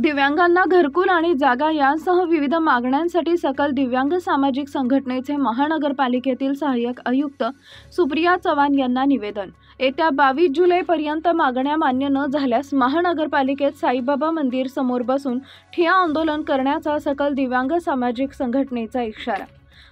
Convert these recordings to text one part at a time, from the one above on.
दिव्यांगांना घरकुल आणि जागा यांसह विविध मागण्यांसाठी सकल दिव्यांग सामाजिक संघटनेचे महानगरपालिकेतील सहाय्यक आयुक्त सुप्रिया चव्हाण यांना निवेदन। येत्या 22 जुलैपर्यंत मागण्या मान्य न झाल्यास महानगरपालिकेत साईबाबा मंदिर समोर बसून ठिय्या आंदोलन करण्याचा सकल दिव्यांग सामाजिक संघटनेचा इशारा।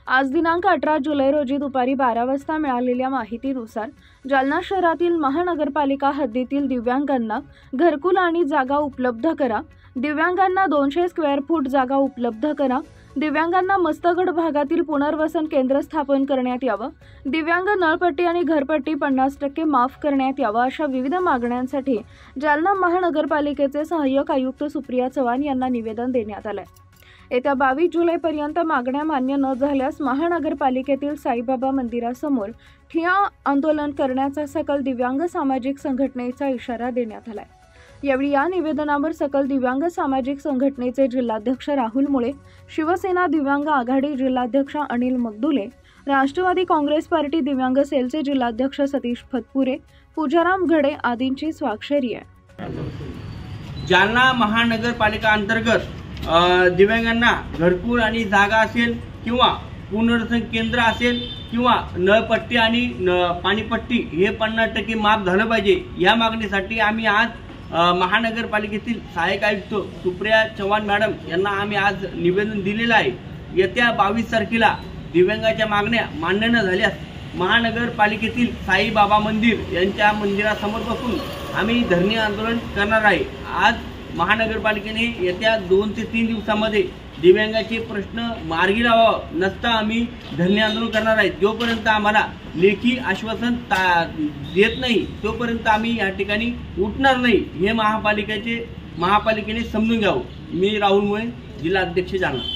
आज दिनांक 18 जुलै रोजी दुपारी 12 वाजता मिळालेल्या माहितीनुसार जालना शहरातील महानगरपालिका हद्दीतील दिव्यांगांना घरकुल आणि जागा उपलब्ध करा, दिव्यांगांना 200 स्क्वेअर फूट जागा उपलब्ध करा, दिव्यांगांना मस्तगड भागातील पुनर्वसन केंद्र स्थापन करण्यात यावं, दिव्यांग नळपट्टी आणि घरपट्टी 50% माफ करण्यात यावं, अशा विविध मागण्यांसाठी जालना महानगरपालिकेचे सहाय्यक आयुक्त सुप्रिया चव्हाण यांना निवेदन देण्यात आलंय। येत्या 22 जुलैपर्यंत मागण्या मान्य न झाल्यास महानगरपालिकेतील साईबाबा मंदिरासमोर ठिय्या आंदोलन करण्याचा सकल दिव्यांग सामाजिक संघटनेचा इशारा देण्यात आलाय। यावेळी या निवेदनावर सकल दिव्यांग सामाजिक संघटनेचे जिल्हाध्यक्ष राहुल मुळे, शिवसेना दिव्यांग आघाडी जिल्हाध्यक्ष अनिल मगदुले, राष्ट्रवादी काँग्रेस पार्टी दिव्यांग सेलचे जिल्हाध्यक्ष सतीश फतपुरे, पूजाराम घडे आदींची स्वाक्षरी आहे। जालना महानगरपालिका अंतर्गत दिव्यांगांना घरकुल आणि जागा असेल किंवा पुनर्वसन केंद्र असेल किंवा नळपट्टी आणि पाणीपट्टी हे 50% माफ झालं पाहिजे, या मागणीसाठी आम्ही आज महानगरपालिकेतील सहाय्यक आयुक्त सुप्रिया चव्हाण मॅडम यांना आम्ही आज निवेदन दिलेलं आहे। येत्या 22 तारखेला दिव्यांगाच्या मागण्या मान्य न झाल्यास महानगरपालिकेतील साईबाबा मंदिर यांच्या मंदिरासमोर बसून आम्ही धरणे आंदोलन करणार आहे। आज महानगरपालिकेने येत्या 2 ते 3 दिवसांमध्ये दिव्यांगाचे प्रश्न मार्गी लावावा नसता आम्ही धरणे आंदोलन करणार आहे। जोपर्यंत आम्हाला लेखी आश्वासन देत नाही तोपर्यंत आम्ही या ठिकाणी उठणार नाही, हे महापालिकेने समजून घ्यावं। मी राहुल मुळे, जिल्हाध्यक्ष जालना।